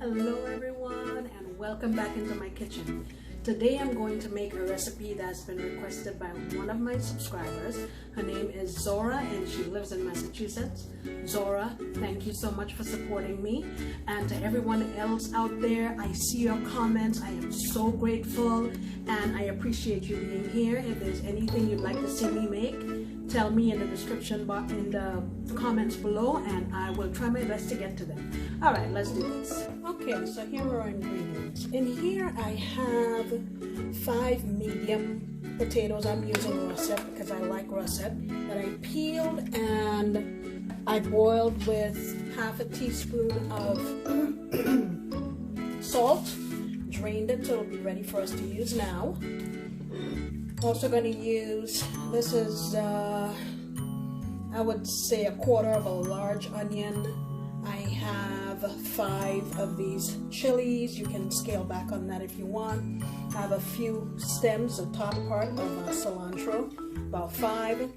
Hello everyone and welcome back into my kitchen. Today I'm going to make a recipe that's been requested by one of my subscribers. Her name is Zora and she lives in Massachusetts. Zora, thank you so much for supporting me. And to everyone else out there, I see your comments. I am so grateful and I appreciate you being here. If there's anything you'd like to see me make, tell me in the description box, in the comments below, and I will try my best to get to them. All right, let's do this. Okay, so here are our ingredients. In here I have 5 medium potatoes. I'm using russet because I like russet, that I peeled and I boiled with half a teaspoon of salt, drained it so it'll be ready for us to use now. Also going to use, this is I would say a quarter of a large onion. I have 5 of these chilies. You can scale back on that if you want. I have a few stems, the top part of cilantro, about 5,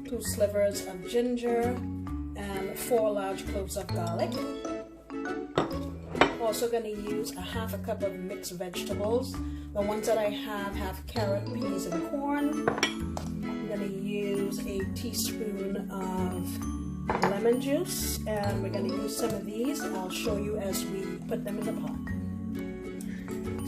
2 slivers of ginger, and 4 large cloves of garlic. Also going to use a half a cup of mixed vegetables. The ones that I have carrot, peas, and corn. I'm going to use a teaspoon of lemon juice, and we're going to use some of these. I'll show you as we put them in the pot.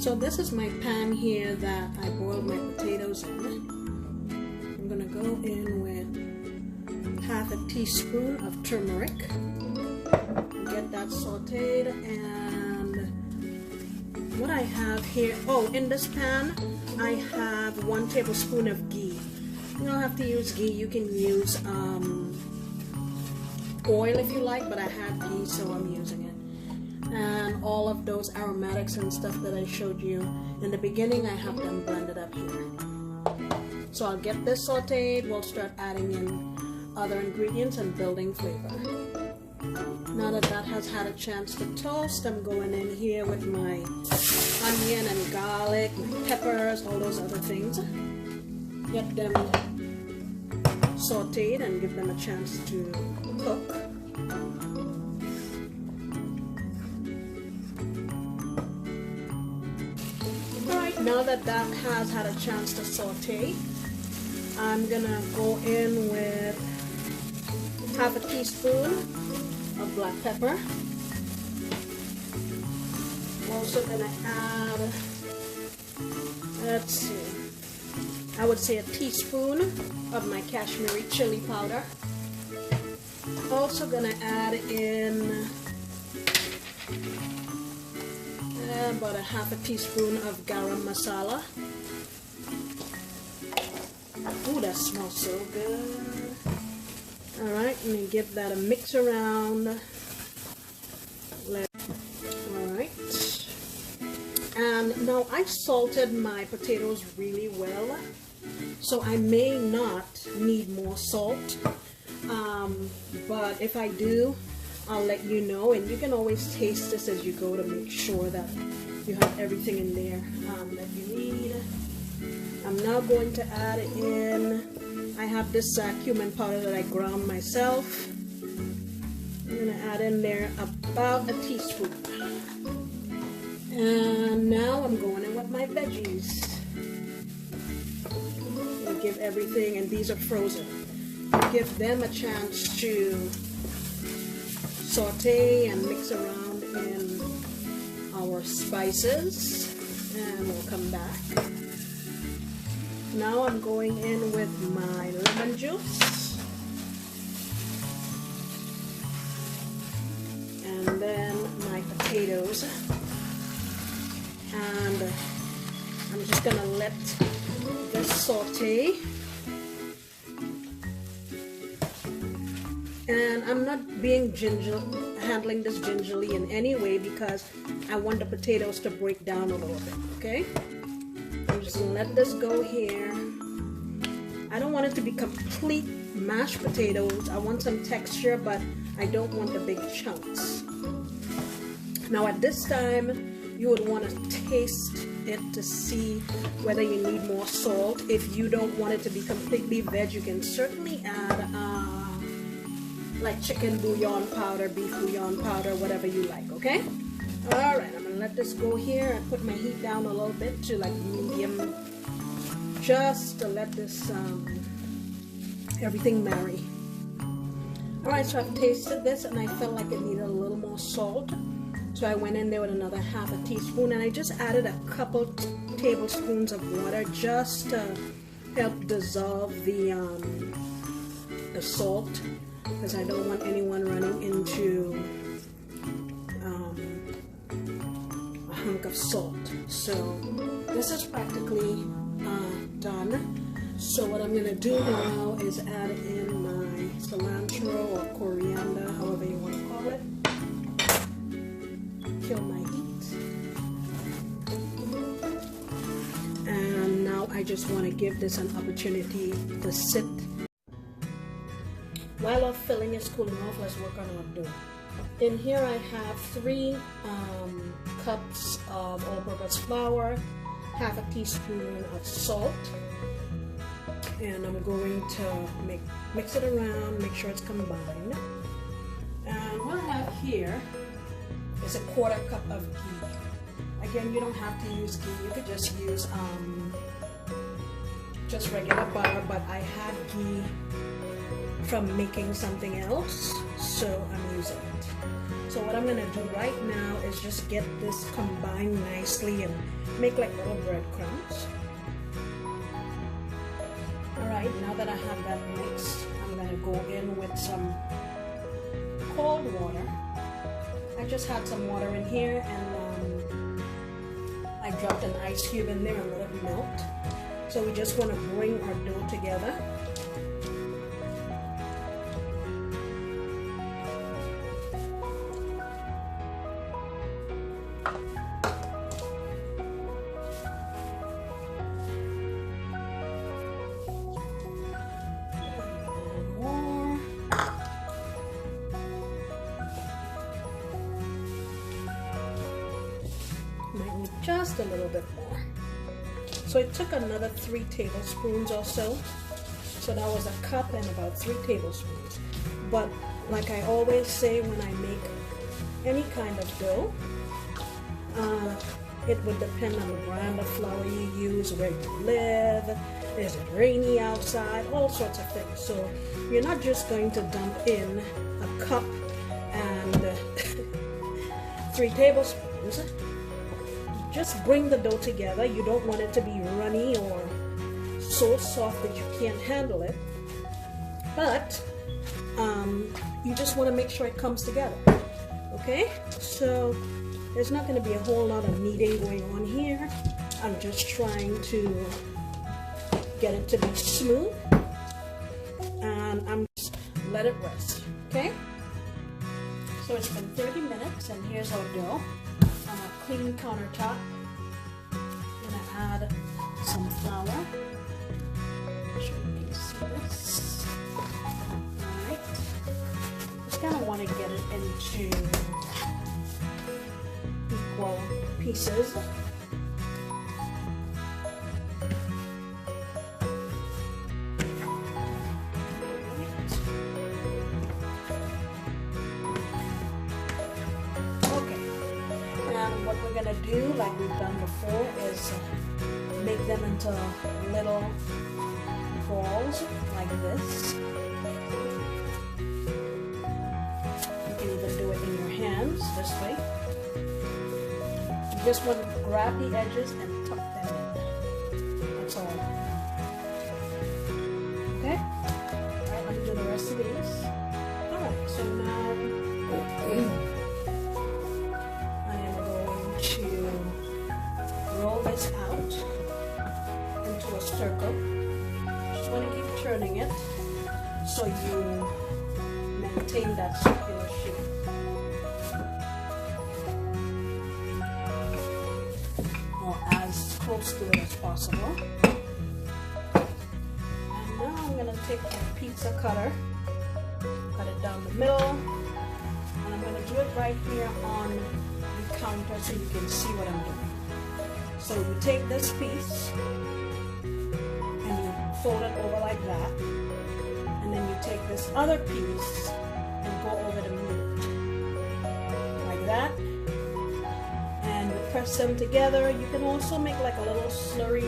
So this is my pan here that I boiled my potatoes in. I'm going to go in with half a teaspoon of turmeric. Get that sauteed, and what I have here, in this pan I have 1 tablespoon of ghee. You don't have to use ghee, you can use oil if you like, but I have ghee, so I'm using it. And all of those aromatics and stuff that I showed you in the beginning, I have them blended up here. So I'll get this sauteed. We'll start adding in other ingredients and building flavor. Now that that has had a chance to toast, I'm going in here with my onion and garlic, my peppers, all those other things. Get them sauteed and give them a chance to cook. Alright, now that that has had a chance to saute, I'm gonna go in with half a teaspoon of black pepper. Also gonna add, let's see, I would say a teaspoon of my Kashmiri chili powder. Also gonna add in about a half a teaspoon of Garam masala. Ooh, that smells so good. Alright, let me give that a mix around. Alright. And now I salted my potatoes really well, so I may not need more salt. But if I do, I'll let you know, and you can always taste this as you go to make sure that you have everything in there that you need. I'm now going to add in, I have this cumin powder that I ground myself. I'm going to add in there about a teaspoon. And now I'm going in with my veggies. I'll give everything, and these are frozen. Give them a chance to saute and mix around in our spices, and we'll come back. Now I'm going in with my lemon juice, and then my potatoes, and I'm just gonna let this saute. And I'm not handling this gingerly in any way because I want the potatoes to break down a little bit, okay? I'm just gonna let this go here. I don't want it to be complete mashed potatoes. I want some texture, but I don't want the big chunks. Now at this time, you would want to taste it to see whether you need more salt. If you don't want it to be completely veg, you can certainly add like chicken bouillon powder, beef bouillon powder, whatever you like, okay? Alright, I'm gonna let this go here. I put my heat down a little bit to like medium, just to let this everything marry. Alright, so I've tasted this and I felt like it needed a little more salt. So I went in there with another half a teaspoon, and I just added a couple tablespoons of water just to help dissolve the salt, because I don't want anyone running into a hunk of salt. So this is practically done. So what I'm going to do now is add in my cilantro or coriander, however you want to call it. Kill my heat. And now I just want to give this an opportunity to sit. While our filling is cooling off, let's work on our dough. In here I have 3 cups of all-purpose flour, half a teaspoon of salt, and I'm going to mix it around, make sure it's combined. And what I have here is a 1/4 cup of ghee. Again, you don't have to use ghee, you could just use just regular butter, but I had ghee from making something else, so I'm using it. So what I'm going to do right now is just get this combined nicely and make like little breadcrumbs. Alright, now that I have that mixed, I'm going to go in with some cold water. I just had some water in here, and I dropped an ice cube in there and let it melt. So we just want to bring our dough together. Just a little bit more. So it took another 3 tablespoons or so. So that was a cup and about 3 tablespoons. But like I always say when I make any kind of dough, it would depend on the brand of flour you use, where you live, is it rainy outside, all sorts of things. So you're not just going to dump in a cup and 3 tablespoons. Just bring the dough together. You don't want it to be runny or so soft that you can't handle it. But you just want to make sure it comes together. Okay? So there's not going to be a whole lot of kneading going on here. I'm just trying to get it to be smooth. And I'm just let it rest. Okay? So it's been 30 minutes and here's our dough. On a clean countertop, I'm going to add some flour. Make sure you can see this. Alright. Just kind of want to get it into equal pieces. What we're going to do, like we've done before, is make them into little balls like this. You can even do it in your hands this way. You just want to grab the edges and tuck them in. That's all. Okay? Alright, let me do the rest of these. Alright, so now roll this out into a circle. Just want to keep turning it so you maintain that circular shape. Or as close to it as possible. And now I'm going to take my pizza cutter, cut it down the middle, and I'm going to do it right here on the counter so you can see what I'm doing. So you take this piece and you fold it over like that, and then you take this other piece and go over the middle like that, press them together. You can also make like a little slurry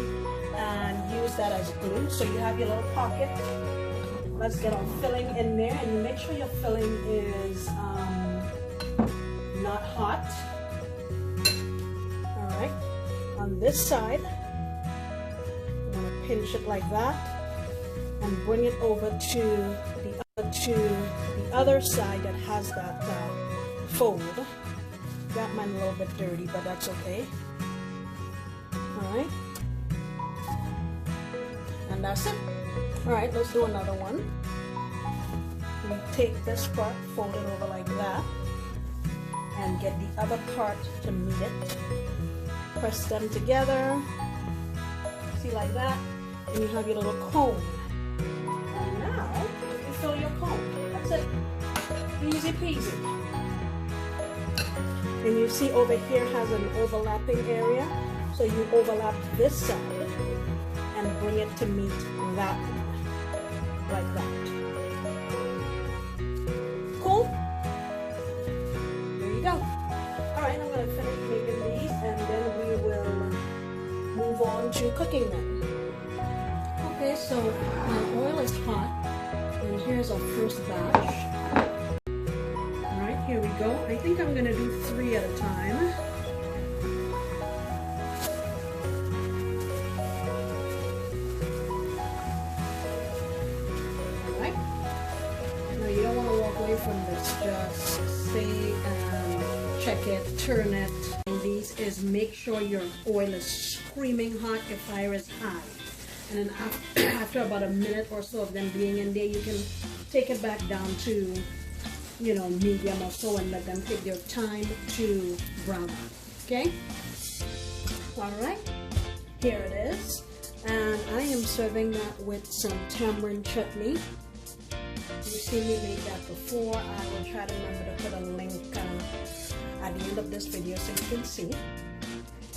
and use that as glue. So you have your little pocket. Let's get our filling in there, and you make sure your filling is not hot. All right, on this side, I'm gonna pinch it like that and bring it over to the other side that has that fold. Got mine a little bit dirty, but that's okay. All right, and that's it. All right, let's do another one. We take this part, fold it over like that, and get the other part to meet it. Press them together, see, like that, and you have your little cone. And now, you fill your cone. That's it. Easy peasy. And you see over here has an overlapping area, so you overlap this side and bring it to meet that one. Like that. Cool? There you go. Alright, I'm going to finish making these, and then we will move on to cooking them. Okay, so my oil is hot, and here's our first batch. Alright, here we go. I think I'm going to do 3 at a time. You don't want to walk away from this. Just say, check it, turn it. And these is make sure your oil is screaming hot, your fire is high. And then after about a minute or so of them being in there, you can take it back down to, you know, medium or so, and let them take their time to brown out. Okay? Alright, here it is. And I am serving that with some tamarind chutney. You've seen me make that before. I will try to remember to put a link at the end of this video so you can see.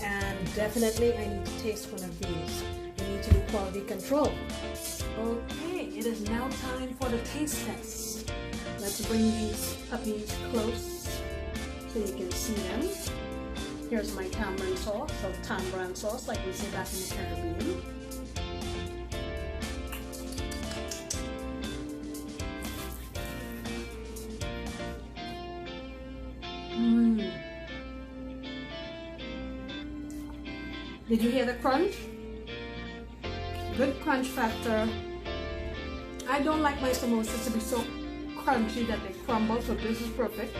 And definitely I need to taste one of these. You need to do quality control. Okay, it is now time for the taste test. Let's bring these puppies close so you can see them. Here's my tamarind sauce, or tamarind sauce like we say back in the Caribbean. Did you hear the crunch? Good crunch factor. I don't like my samosas to be so crunchy that they crumble, so this is perfect.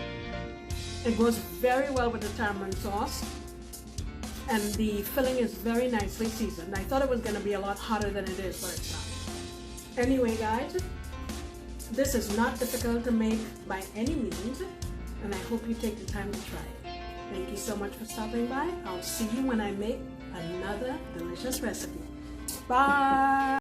It goes very well with the tamarind sauce, and the filling is very nicely seasoned. I thought it was going to be a lot hotter than it is, but it's not. Anyway, guys, this is not difficult to make by any means, and I hope you take the time to try it. Thank you so much for stopping by. I'll see you when I make another delicious recipe. Bye!